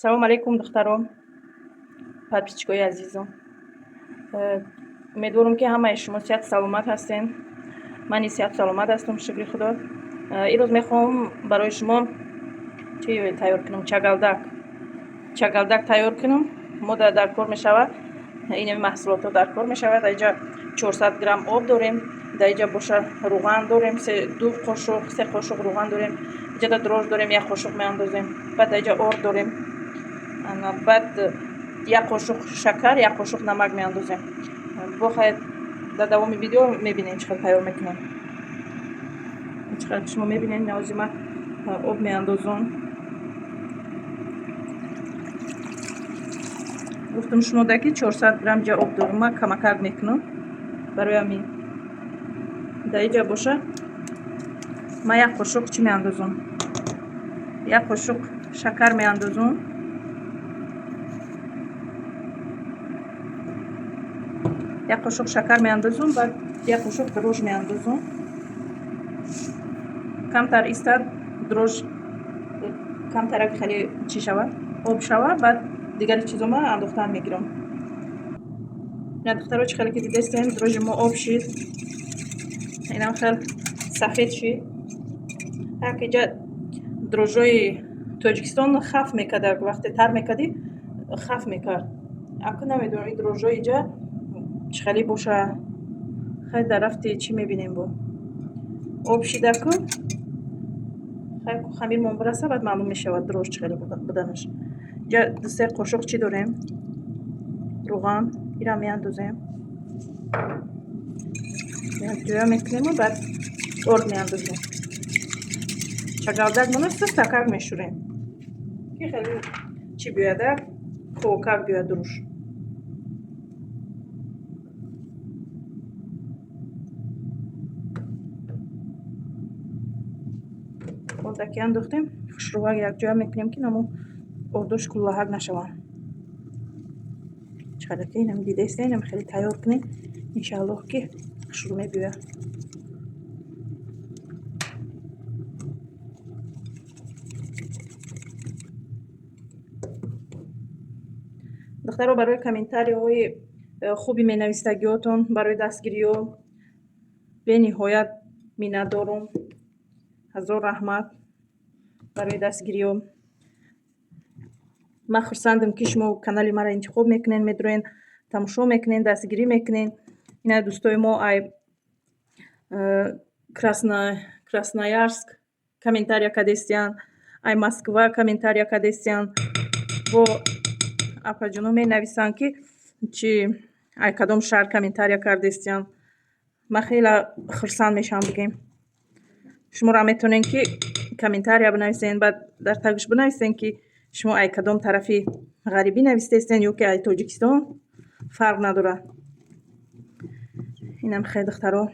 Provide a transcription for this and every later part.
Салом алейкум, духтарон, подписчикои азизам. Умедворам, ки ҳамаи шумо сиҳат саломат ҳастен. Ман низ сиҳат саломат ҳастам, шукри худо. Имрӯз мехоҳам барои шумо чӣ тайёр кунам? Чагалдак тайёр кунам. Мода дар кор мешавад. Ин маҳсулотҳо дар кор мешавад. Дар инҷа 400 грамм об дорем. Дар инҷа боша руған дорем, 2 қошуқ, 3 қошуқ руған дорем. Инҷа дрожҷ дорем, 1 қошуқ меандозем. Баъд дар инҷа орд дорем. Баъд 1 қошуқ шакар, 1 қошуқ намак меандозем. Бохаед дар давоми видео мебинем чӣ хел тайёр мекунам. Чӣ хел шумо мебинем, навози ман об меандозам. гуфтам шумода ки 400 грамм ҷа об дорам. Ман камакак мекунам барои ҳамин. Дар инҷа боша ман 1 қошуқ чӣ меандозам? 1 қошуқ шакар меандозам. 1 қошуқ шакар меандозам, баъд 1 қошуқ дрожҷ меандозам. камтар истад дрожҷ камтарак хеле чӣ шавад, об шавад, баъд дигари чизо ман андохтан мегирам. ина духтаро чӣ хеле ки дидестем дрожҷи мо об шид. инам хел сафед шид. ҳак инҷа дрожҷои Тоҷикистон хаф мекард, вақте тар мекардӣ хаф мекард. Акун намедонам ин дрожҷои инҷа чӣ хеле боша. хай дар рафти чӣ мебинем бо об шидаку хай хамирмон бираса, баъд маълум мешавад дрожҷ чӣ хеле буданаш. инҷа 2-3 қошуқ чӣ дорем? руған. инам меандозем. ҷоя мекунем, баъд орд меандозем. чагалдак мона сустакак мешӯрем ки хеле чӣ биёяда, хокак биёяд руш. ордаки андохтем, хушрувак якҷоя мекунем ки намо ордош куллаҳак нашаванд. чӣ хеле ки инам дидестем, инам хеле тайёр кунем, иншааллоҳ ки хушрӯ мебиёяд. духтаро, барои комментарияҳои хуби менавистагиотон, барои дастгириҳо бениҳоят миннатдорам. ҳазор раҳмат барои дастгириҳо. ман хурсандам ки шумо канали маро интихоб мекунед, медуроед тамошо мекунед, дастгирӣ мекунед. ина дӯстои мо ай Красноярск комментария кардестиян, ай Москва комментария кардестиян. бо апаҷоно менависанд ки чӣ ай кадом шаҳр комментария кардестиян. ман хеле хурсанд мешавам. бигем шуморо метавонед ки комментария бинависед, баъд дар тагиш бинависед ки шумо ай кадом тарафи ғарибӣ навистестен ё ки ай Тоҷикистон, фарқ надорад. инам хеле духтаро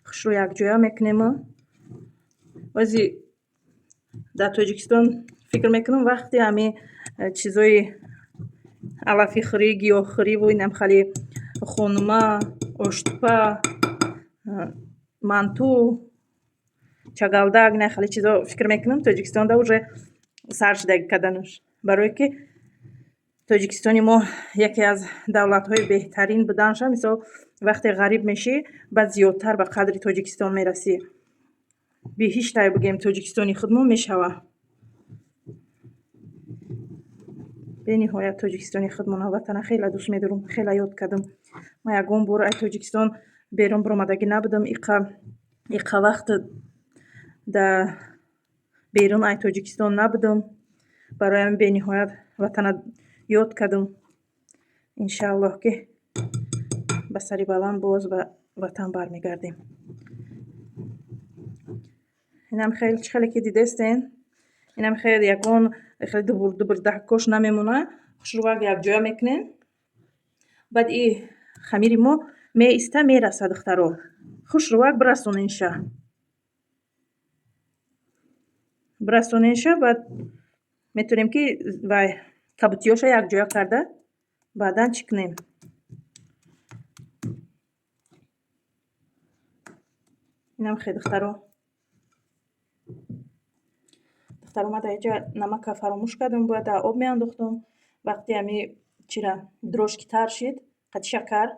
хушрӯ якҷоя мекунем. бози дар Тоҷикистон фикр мекунам вақти ҳамин чизои алафихӯрӣ, гиёҳхӯриву инам хеле хонума, оштупа, манту, чагалдак, ина хеле чизо фикр мекунам Тоҷикистонда уже сар шудагӣ карданаш. барое ки Тоҷикистони мо яке аз давлатҳои беҳтарин буданша. мисол вақте ғариб мешӣ, баъд зиёдтар ба қадри Тоҷикистон мерасӣ. биҳиштай бигем Тоҷикистони худмо мешавад. бениҳоят Тоҷикистони худмона ватана хеле дӯст медорам, хеле ёд кардам. ман ягон бор ай Тоҷикистон берун биромадагӣ набудам. иқа вақт дар берун ай Тоҷикистон набудам. барои ҳамин бениҳоят ватана ёд кардам. иншааллоҳ ки ба сари баланд боз ба ватан бармегардем. инам хеле чӣ хеле ки дидестен, инам хеле ягон хеле дубур даҳкош намемонад. хушрувак якҷоя мекунем. баъд и хамири мо меиста мерасад. духтаро хушрувак бирасоненша. баъд метавонем ки вай кабутиёша якҷоя карда баъдан чӣ кунем. инам хеле духтаро духтар омада инҷа намака фаромӯш кардам, бояд дар об меандохтам. Вақти ами чира дрож ки тар шид, қати шакар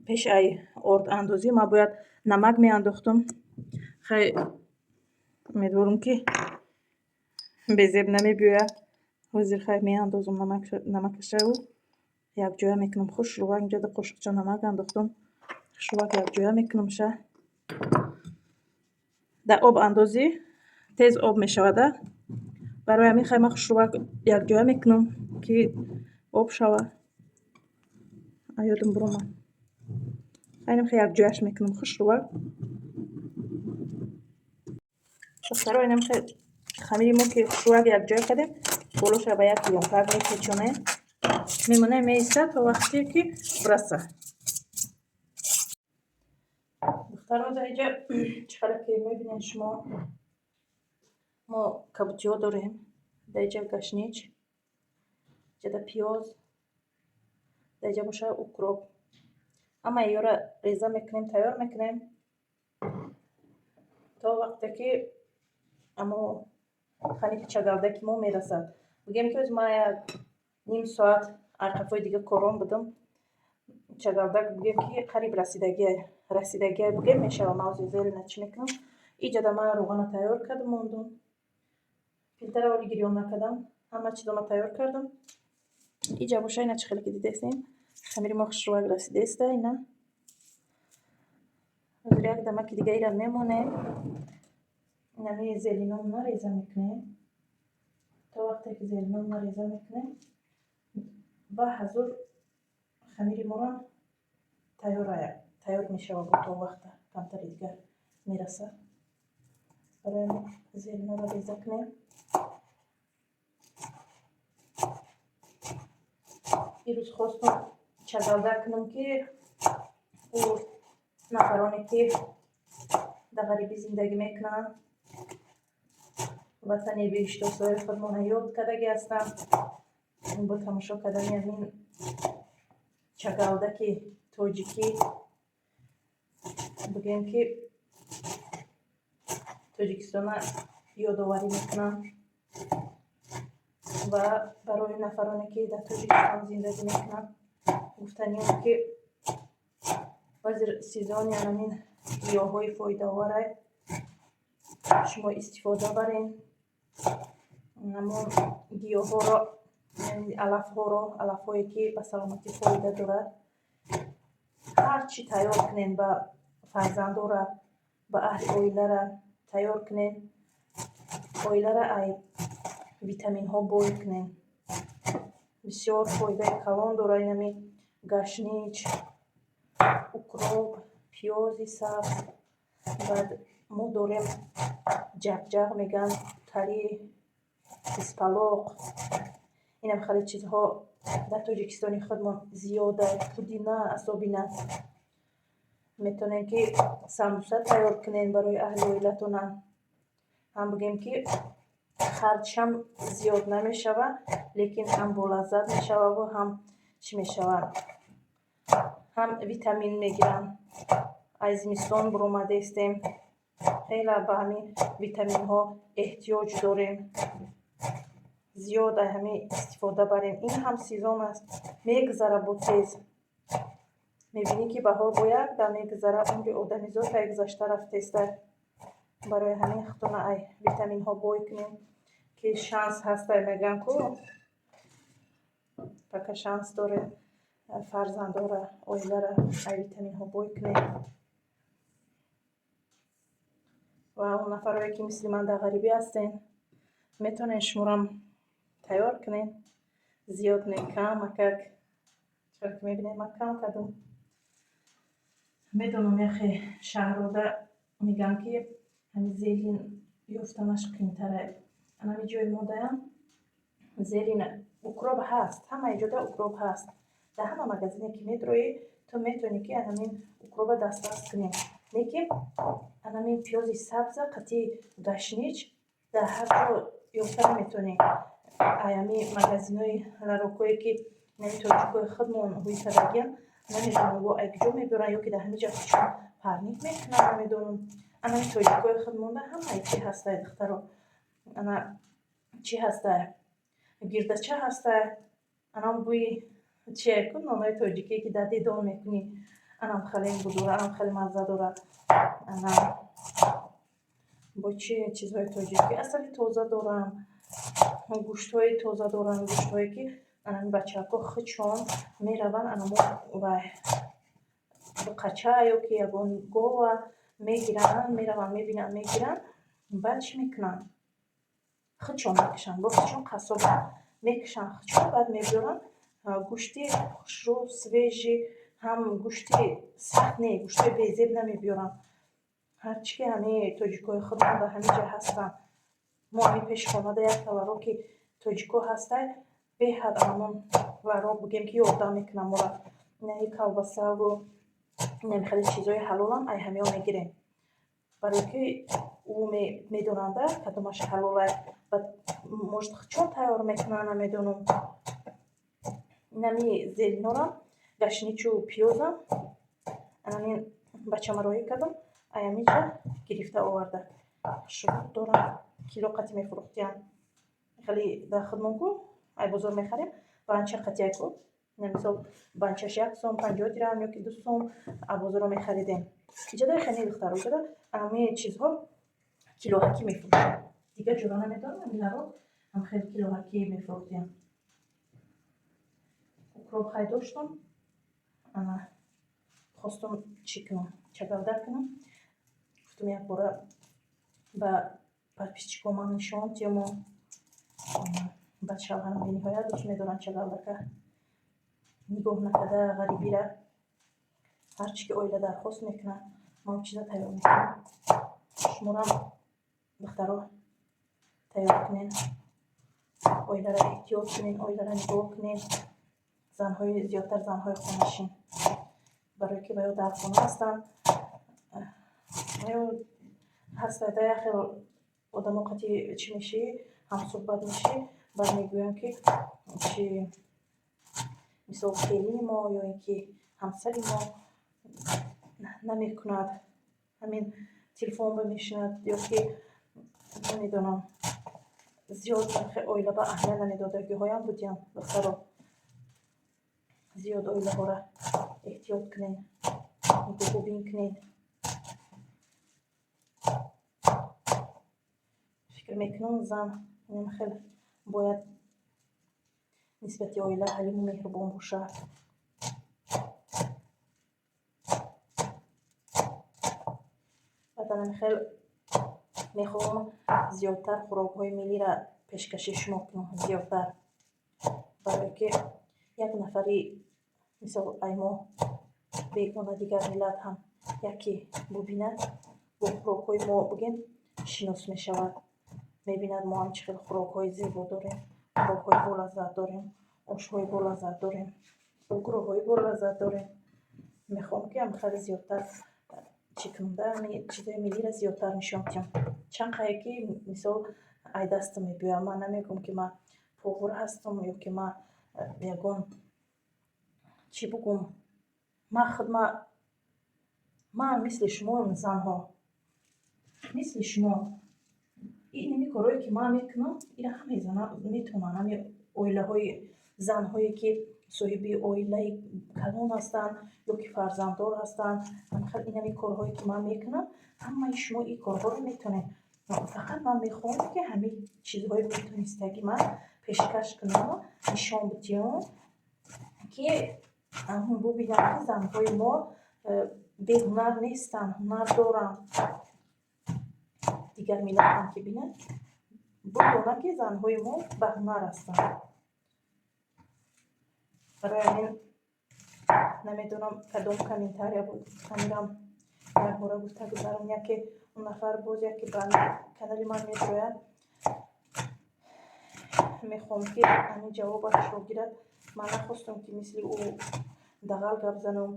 пеш ай орд андозӣ ма бояд намак меандохтам. Хай умедворам ки безеб намебиёяд. ҳозир хай меандозам намакашаву якҷоя мекунам. хушрӯвак инҷа ду қошиқча намак андохтам. хушрӯвак якҷоя мекунамша. дар об андозӣ тез об мешавада. барои ҳамин хай ман хушрӯвак якҷоя мекунам ки об шава. ёдам буромад. хайнам хай якҷояш мекунам хушрӯвак. духтаро инам хай хамири мо ки хушрӯвак якҷоя кардем, болоша ба як лёнпак мепечонем. мемонем меиста то вақте ки браса. духтаро дар инҷа чӣ қадar ки мебинед шумо, мо кабутиҳо дорем. дар инҷа гашнич, инҷа пиёз, дар инҷа боша укроп. ҳама ийёра реза мекунем, тайёр мекунем то вақте ки амо ханики чагалдаки мо мерасад. бигем ки ман як ним соат айқафои дига корон будам. чагалдак бигем ки қариб расидагия бигем мешава. ман ҳозир зелена чӣ мекунам? иҷада ман рӯғана тайёр кардам мондум. филтра оли гирён накардам. ҳама чизома тайёр кардам. иҷа боша ина чӣ хеле ки дидестем. хамири мо хушрӯвак расидеста ина. ҳозир як дамаки дига ира мемонем. инами зелинонна реза мекунем. то вақте ки зелинонна реза мекунем ва ҳазур хамири моро тайёр мешава. бо то вақта камтари дига мераса. барои зелиноро реза кунем. ирӯз хостам чагалдак кунам ки нафароне ки дар ғарибӣ зиндагӣ мекунанд, ватани биҳиштосои худмона ёд кардагӣ ҳастанд. бо тамошо кардани ҳамин чагалдаки тоҷикӣ бигем ки тоҷикистона ёдоварӣ мекунанд. ва барои нафароне ки дар тоҷикистон зиндагӣ мекунанд гуфтаниём ки ҳозир сезони ҳамин гиёҳҳои фоидаоварай, шумо истифода барен. ҳамон гиёҳҳоро, алафҳое ки ба саломатӣ фоида дорад, ҳар чӣ тайёр кунен ба фарзандора, ба аҳли оилара тайёр кунен. оилара ай витаминҳо бой кунен. бисёр фоидаи калон дорад инами гашнич, укроп, пиёзи сабз. баъд мо дорем ҷағҷағ меган, карӣ, испалоқ. инам хеле чизҳо дар тоҷикистони худмон зиёда. пудина, асобина. метавонем ки самбуса тайёр кунем барои аҳли оилатонам. ҳам бигем ки харчам зиёд намешава, лекин ҳам болаззат мешава ва ҳам чӣ мешава, ҳам витамин мегирам. аз зимистон буромадестем. хеле ба ҳамин витаминҳо эҳтиёҷ дорем. зиёд аз ҳамин истифода барем. ин ҳам сезон аст. мегузара бо тез. мебинӣ ки баҳор бо як дам мегузара, умри одамизод ай гузашта рафтеста. барои ҳамин хутона ай витаминҳо бой кунем ки шанс ҳастай мегӯям ку пака шанс доре фарзандора, оилара ай витаминҳо бой кунем. ва он нафароне ки мисли ман дар ғарибӣ ҳастен, метавонен шуморам тайёр кунен. зиёд не кам, макак. чаро ки мебинед ман кам кардам. медонам яхе шаҳрода мегӯянд ки ҳамин зелин ёфтанаш қиёнтаре. ҳамин ҷои мо даям зелин укроп ҳаст. ҳамаи ҷода укроп ҳаст. дар ҳама магазине ки медроӣ ту метавонӣ ки ҳамин укропа дастрас кунӣ. лекин ҳамин пиёзи сабза, қатии гашнич дар ҳар ҷо ёфта наметавонӣ. ҳамин магазинҳои ларокое ки тоҷикои худмон ҳуи кардагиам, намедонам во аз куҷо мебиёранд ё ки дар ҳамин ҷо чун парник мекунанд, намедонам. ҳамин тоҷикои худмонда ҳамаи чӣ ҳастай духтаро. ана чӣ ҳастае, гирдача ҳастае, анам бӯи чие ку нонҳои тоҷикие ки дар дидор мекунӣ, анам хеле гудура, анам хеле мазза дорад. Анам бо чи чизҳои тоҷикӣ асали тоза дорам, гӯштҳои тоза дорам, гӯштҳое ки анами бачаҳако хичон мераванд, анамо вай қача ё ки ягон гова мегиранд, мераванд мебинанд мегиранд, баъд чӣ мекунанд, хичон мекашанд, бо хичон қассоба мекашанд хичон, баъд мебиёранд гӯшти хушрӯ свежи, ҳам гӯшти сахт не, гӯштҳои безеб намебиёранд. ҳарчӣ ки ҳамаи тоҷикои худмон дар ҳамин ҷо ҳастанд. Мо ҳамин пеши хона дар як таваро ки тоҷико ҳастае, беҳад анамон варо бигем ки ёрдам мекунанд моро. Инами колбасаву инами хеле чизҳои ҳалолам ай ҳамеҳо мегирем, барое ки ӯ медонанда кадомаш ҳалолае. Баъд мошт хичон тайёр мекунанд, намедонам. Инами зелинорам гашничу пиёзам анамин бачамароҳӣ кардам, ай ҳамин ҷа гирифта оварда шуруъ дорам. Кило қати мефурӯхтиям, хеле дар худмон ку ай бозор мехарем, банча қатия ку, мисол банчаш 1 сом 50 дирҳам ё ки 2 сом аз бозоро мехаридем. Иҷода хеле духтаро иҷода ҳамаи чизҳо килоҳакӣ мефурӯшам. Дигар ҷора намедорам, ҳаминаро ҳам хеле килоҳакӣ мефурӯхтиям. Укроп хай доштам, ана хостам чӣ кунам, чагалдак кунам. Гуфтам якбора ба подписчикомам нишон диёмо. Баъд шавҳарам бениҳоят дӯст медорам чагалдака. Нигоҳ накарда ғарибира, ҳарчӣ ки оила дархост мекунад, ман чиза тайёр мекунам. Шуморам духтаро тайёр кунед, оиларо эҳтиёт кунед, оиларо нигоҳ кунед. Занҳои зиёдтар занҳои хонашин, барое ки ваё дар хона ҳастанд, ваё ҳастада яхел одамо қати чӣ мешӣ, ҳамсӯҳбат мешӣ, баъд мегӯям ки чи мисол келини мо ё ин ки ҳамсари мо намекунад, ҳамин телефон бимешинад ё ки намедонам зиёд оила ба аҳамият намедодагиҳоям будиям. духтаро зиёд оилаҳоро эҳтиёт кунед, нигоҳубин кунед. фикр мекунам зан инам хеле бояд нисбати оила ҳалиму меҳрубон бошад. баъд хеле мехоҳам зиёдтар хӯрокҳои миллиро пешкаши шумо кунам, зиёдтар, барое ки як нафари мисол ай мо бегона дигар миллат ҳам яке бубинад, бо хӯрокҳои мо бигем шинос мешавад, мебинад мо ҳам чӣ хел хӯрокҳои зебо дорем, хӯрокҳои болаззат дорем, ошҳои болаззат дорем, угрӯҳои болаззат дорем. Мехоҳам ки ҳам хеле зиёдтар чӣ кунда ҳамин чизҳои миллиро зиёдтар нишон диҳам. Чанд қае ки мисол ай дастам мебиёям, ман намегӯям ки ман повар ҳастам ё ки ман ягон чӣ бигӯм, ман мисли шумоам занҳо, мисли шумо. Инами корое ки ман мекунам, ира ҳамаи зана метавонанд, ҳамаи оилаҳои занҳое ки соҳиби оилаи калон ҳастанд ё ки фарзанддор ҳастанд, инами корҳое ки ман мекунам, ҳамаи шумо ин корҳоро метавонед. Фақат ман мехоҳам ки ҳамин чизҳои метавонистаги ман пешкаш кунам, нишон бидиҳам ки бубинам ки занҳои мо беҳунар нестанд, ҳунар доранд. Дигар миллатам ки бинад, бидонад ки занҳои мо баҳунар ҳастанд. барои ҳамин намедонам кадом комментария буд, ҳамирам якбора гуфта гузарам, яке он нафар боз яке ба канали ман медояд, мехоҳам ки ҳамин ҷавобашро гирад. Ман нахостам ки мисли ӯ дағал гап занам.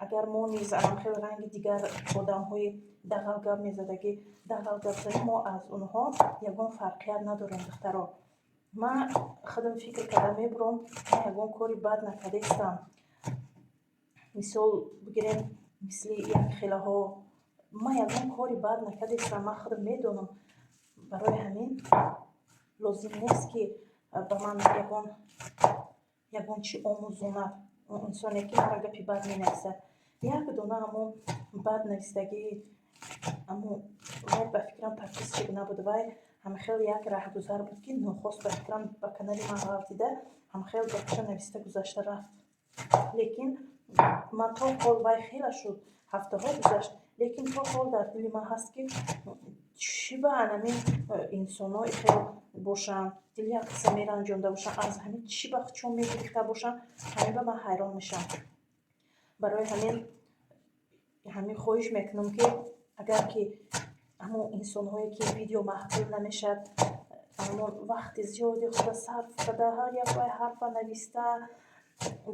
Агар мо низ анам хеле ранги дигар одамҳои дағал гап мезадагӣ дағал гап занем, мо аз онҳо ягон фарқият надорем. духтаро, ман худам фикр карда мебурам, ман ягон кори бад накардастам. Мисол бигирем мисли як хелаҳо, ман ягон кори бад накардастам, ман худам медонам. барои ҳамин лозим нест ки ба ман ягон чи омӯзона инсоне ки мара гапи бад менависад. як дона ҳамон бад нависдагӣ аммо вай ба фикрам подписчик набуд. Вай ҳамахел як раҳгузар буд ки нохост ба фикрам ба канали ман равдида ҳамахел гапша нависта гузашта рафт. лекин ман то ҳол вай хела шуд, ҳафтаҳо гузашт, лекин то ҳол дар дили ман ҳаст ки чӣ ба анамин инсонои хел бошанд, дили як қиса меранҷонда бошанд, аз ҳамин чӣ ба чон мегирифта бошанд, ҳамин ба ман ҳайрон мешам. барои ҳамин хоҳиш мекунам ки агар ки ҳамон инсонҳое ки видео маҳбул намешад, ҳамон вақти зиёди худа сарф карда ҳар як вай ҳарфа нависта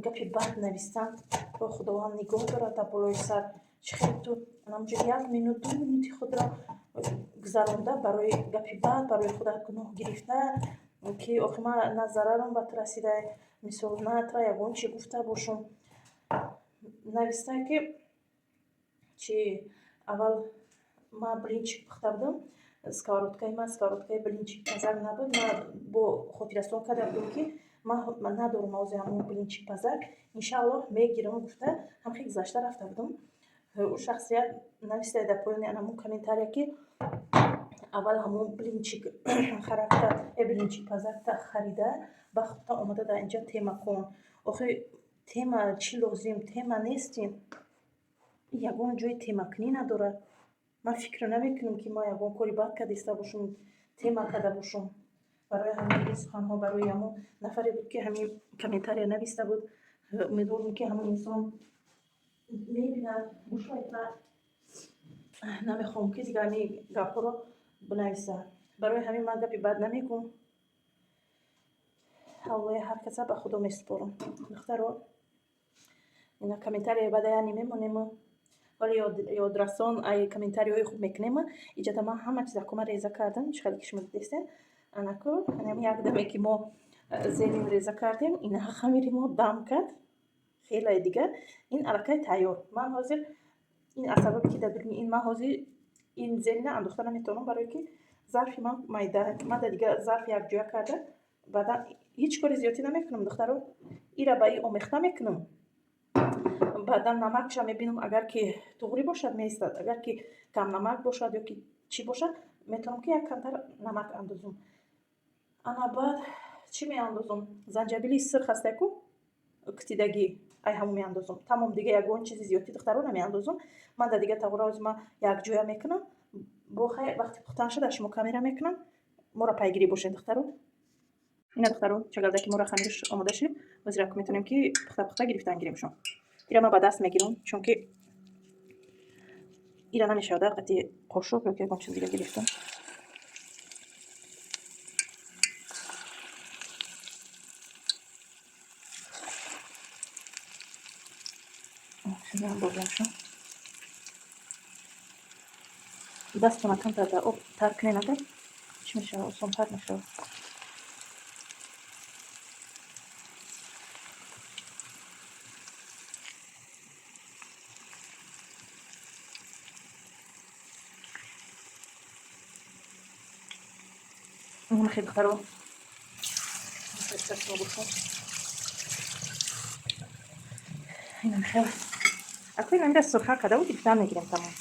гапи бад навистанд, ой худованд нигоҳ дорад дар болои сар. Чӣ хел ту ҳамҷо 1 минут 2 минути худро гузаронда барои гапи бад, барои худат гуноҳ гирифта, ки охир ман на зарарам ба ту расида, мисол на тра ягон чи гуфта бошум. нависта ки чи аввал ман блинчик пухта будам, сковородкаи ман сковородкаи блинчик пазак набуд. ман бо хотиррасон карда будам ки ман надорум ози ҳамон блинчик пазак, иншааллоҳ мегирам гуфта ҳамхи гузашта рафта будам. ӯ шахсият навистааи дар поёни ҳамон комментария ки аввал ҳамон блинчик характа блинчик пазакта харида бахта омада дар инҷа тема кун. охир тема чӣ лозим? Тема нестин, ягон ҷои темакунӣ надорад. ман фикр намекунам ки ман ягон кори бад карда бошум, тема карда бошум. барои ҳамин ин суханҳо барои ҳамон нафаре буд ки ҳамин комментария нависта буд. умедворам ки ҳамон инсон мебинад. намехоҳам ки дигар ҳамин гапҳоро бинависа. барои ҳамин ман гапи бад намегӯм. ҳавлои ҳар каса ба худо месупорам. духтаро ина комментария бадая немемонем, вале ёдрасон ай комментариҳои хуб мекунем. иҷата ман ҳама чиза кума реза кардам. чӣ хеле ки шумо дидестен анаку як даме ки мо зелин реза кардем, ина хамири мо дам кард. хеле дигар ин аллакай тайёр. ман ҳозир ин аз сабабе ки дар дуни ин ман ҳозир ин зелина андохта наметавонам, барое ки зарфи ман майда. ман дар дигар зарф якҷоя карда баъдан ҳеҷ кори зиёдӣ намекунам. духтаро ира ба ин омехта мекунам. баъдан намакша мебинам, агар ки туғри бошад меистад, агар ки кам намак бошад ё ки чӣ бошад метавонам ки як камтар намак андозам. ана баъд чӣ меандозам? занҷабили сирх ҳастаку кутидагӣ, ай ҳамо меандозам. тамом, дига ягон чизи зиёдӣ духтаро намеандозам. ман дар дига тавора оз ман якҷоя мекунам. бохай вақти пухтан шуда шумо камера мекунам. моро пайгирӣ бошед духтаро. ина духтаро чагалдаки моро хамирш омода шид. ҳозира метавонем ки пухта гирифтан гирем. ира ман ба даст мегирам, чунки ира намешавад қати қошуқ ё ки ягон чиз дига гирифтам. дастона камтар дар об тар куне надад, чӣ мешавад? осонтар мешавад. خیلی خراب اینم خیلی اکنون این دست سرخه کده و دیگه نگیرم تمام.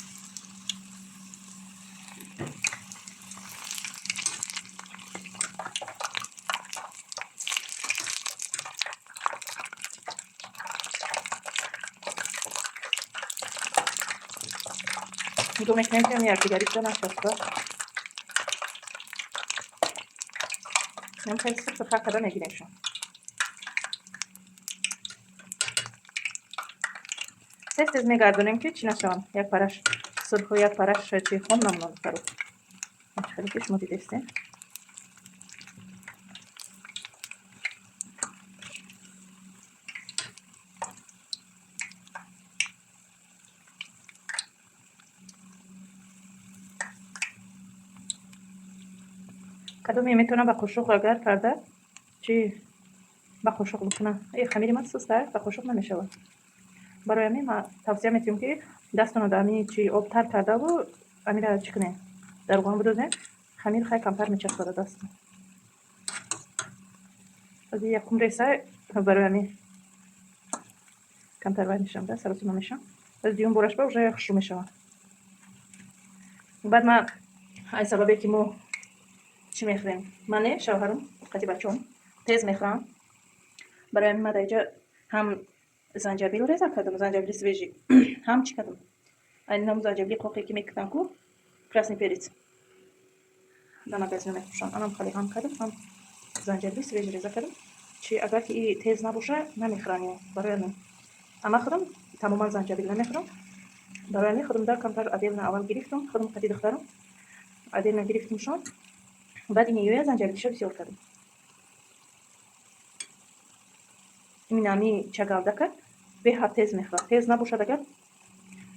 میگم نکنم یکی دیگری تو نشسته. من خیلی سرخه کده نگیرمشون. سیستم میگردونیم که چی نشون. یک پارش سرخ و یک پارش چی خون نمونم کرد. خیلی کش مودی دسته. کدومی میتونه با قشق اگر کرده چی با قشق بکنه. این خمیر من سوسته با قشق نمیشه. برای همین من توصیه میتونم که دستونو دامی چی آب تر کرده و امیره چی کنه در قوام بدوزه خمیر خیلی کمتر میچسبه دست. از یکم ریسه برای همین کمتر باید میشم دست سراسیما میشم. از دیون برش با уже خوشو میشم. بعد ما ای سببی که مو چی میخوریم؟ من شوهرم قطعی بچه‌ام تیز میخورم. برای همین من اینجا هم زنجبیل ریزه کردم، زنجبیل سویجی هم چی کردم؟ این هم زنجبیل قوقی که میکردم کو красный перец. دانا без نمیفروشم. آنم خالی هم کردم هم زنجبیل سویجی ریزه کردم. چی اگر که این تیز نباشه نمیخورم. برای همین اما خودم تماما زنجبیل نمیخورم. برای همین خودم در کمتر عدیل اول گرفتم. خودم قطعی دخترم عدیل نگرفتم شون. بعد این یه زنجبیلش بسیار کردم. این نمی چگالدک به هر تیز میخوره. تیز نباشه دیگر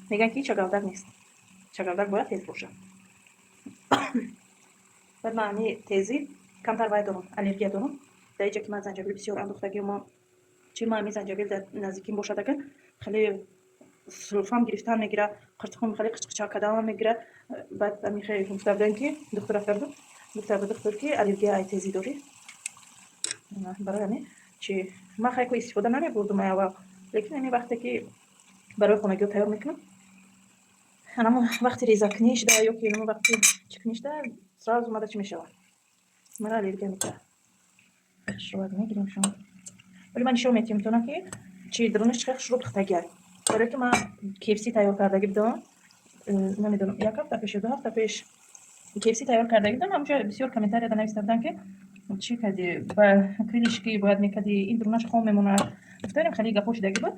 میگن که چگالدک نیست. چگالدک باید تیز باشه. بعد من تیزی کمتر باید دارم. الرژی دارم. در اینجا که من زنجبیل بسیار اندوختگی ما چی من زنجبیل در نزدیکیم باشه دیگر خیلی سلفام گرفتن میگیره. قرطخون خیلی قچقچا کدام میگیره. بعد میخوای مستقیم که دکتر فرد دکتر که الرژی ای تیزی داری. برای همین چی ما خیلی کوی استفاده نمی‌بردم اول لیکن این وقتی که برای خونگی تیار میکنم اما وقتی ریزه کنیش ده یا که وقتی چکنیش ده سراغ اومده چی میشه مرا الرژی میکنه. شروع میگیریم شما ولی من شو میتونم تو که چی درونش چقدر شروع بختگی برای که من کیفسی تیار کردگی بدم نمیدونم یک هفته پیش دو هفته پیش کیفسی تیار کردگی بدم همونجا بسیار کامنتاری دادن نوشتن که چی کردی با کلیشکی باید میکردی این درونش خام میمونه گفتم خیلی گپوش دیگه بود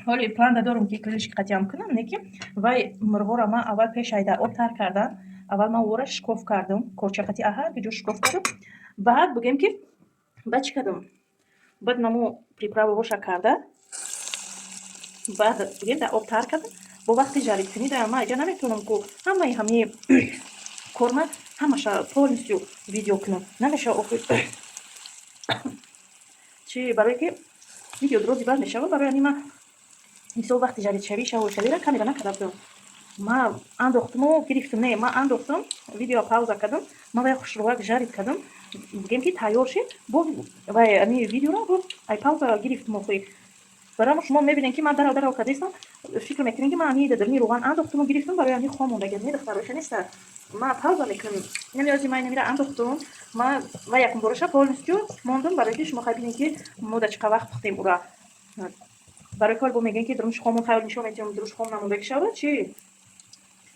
حالی پلان دارم که کلیشکی قطعی کنم نیکی وای مرغ را من اول پیش ایده آب تر کردم اول من ورش شکاف کردم کورچه قطعی آها که جو شکاف کردم بعد بگم که بعد چی کردم بعد نمو приправу وش کرده بعد بگم در آب تر کردم با وقتی جارید کنی در من اینجا نمیتونم که همه کورما همشا полностью ویدیو کنم نمیشه آخر چی برای که ویدیو درو دیگر میشه برای همین مثل وقتی جارید شوی را کامیرا نکردم ما انداختم و گرفتم نه ما انداختم ویدیو پاوزا کردم ما باید خوشروک جارید کردم بگم که تیار شد با یعنی ویدیو را با ای پاوزا گرفتم و خوی برای شما میبینین که من در کردم فکر میکنین که من این درمی روغن انداختم و گرفتم برای همین خامون دیگه نه دخترش نیست ما پاوزا میکنم نمیازی من نمیره انداختم ما و یکم برش полностью موندم برای که شما ببینین که ما در چه وقت پختیم اورا برای کار با میگن که درمش خامون خیلی نشون میدیم درش خام نمونده که شود چی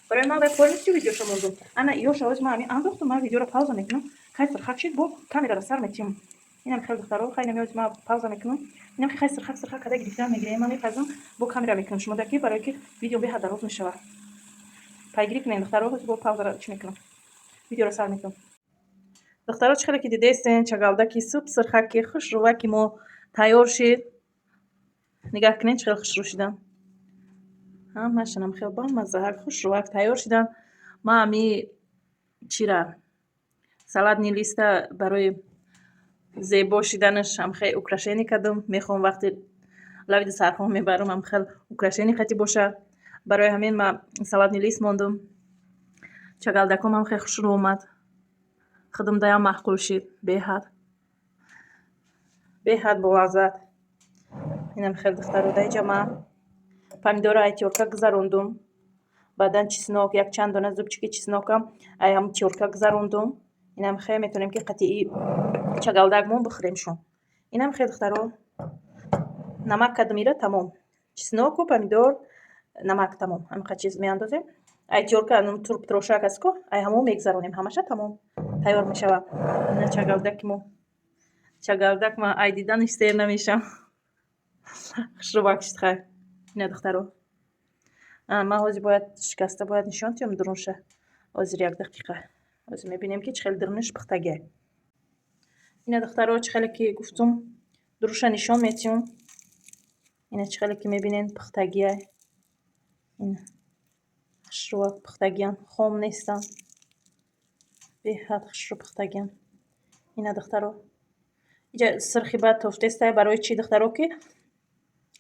برای ما به полностью ویدیو شما موندم انا یو شواز ما همین انداختم ما ویدیو را پاوزا میکنم خیلی سرخک شد با کامیرا را سر میتیم اینم خیلی دخترها خیلی نمیازی ما پاوزا میکنم اینم که خیلی سرخک کده گرفتم میگیره من میپزم با کامیرا میکنم شما دکی برای که ویدیو به دراز میشه پیگیری کنین دخترها با پاوزا را چی میکنم ویدیو را سر میکنم دخترها چه خیلی که دیدین چگالده کی سوپ سرخک خوش رو که ما تیار شد نگاه کنین چه خیلی خوش رو شدن همشون هم خیلی با مزه خوش رو تیار شدن ما همی چی را سالاد نیلیسته برای زیبا شدنش هم خیلی اوکراشینی کردم میخوام وقتی لوید سرخوام میبرم هم خیلی اوکراشینی خیلی باشه برای همین ما سالاد نیلیست موندم چگالدکم هم خیلی خوش رو اومد خودم دایم معقول شد به حد با لذت اینم خیلی دختر رو دایجا ما پامیدور ای تیورکا گذروندم بعدن چسناک یک چند دانه زوبچکی چسناکم ای هم تیورکا گذروندم اینم خیلی میتونیم که قطعی چگالدکمون بخوریم شون اینم خیلی دختر رو نمک کدم میره تمام چسناک و پامیدور نمک تمام هم خیلی چیز میاندازیم ای تیورکا نم تورپ تروشک اسکو ای همون میگذرونیم همشه تمام تیار میشه نه چگالدک ما ای دیدنش سیر نمیشم خوش رو باکشت خیلی نه دختر رو ما هازی باید شکسته باید نشان تیم درونشه از یک دقیقه از میبینیم که چخیل درونش پختگه اینه دختر رو چخیلی که گفتم درونشه نشان میتیم اینه چخیلی که میبینین پختگیه این خشرو پختگیان خام نیستن به حد خشرو پختگیان اینه دختر رو اینجا سرخی باید توفتسته برای چی دختر رو که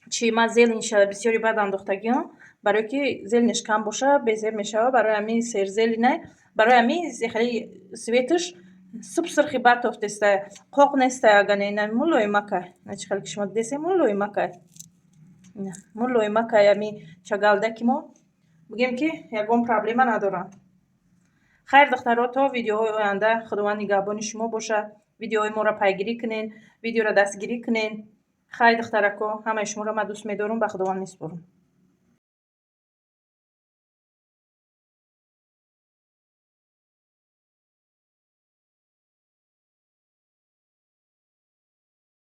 چی ما زیلینش بسیاری بعد انداختگیان برای که زیلینش کم باشه بهتر میشه برای همین سر زیلی نه барои ҳамин хеле светаш субсырхи батофтеста қоқ неста аганена мулоимакай начи хеле шумо дидесе мулоимакай мулоимакай ами чагалдаки мо бигем ки ягон проблема надорам. хайр духтаро то видеоҳои оянда худованд нигаҳбони шумо бошад. видеоҳои моро пайгирӣ кунен, видеоро дастгирӣ кунен. хайр духтарако ҳамаи шуморо ман дӯст медорам. ба худованд миспорам.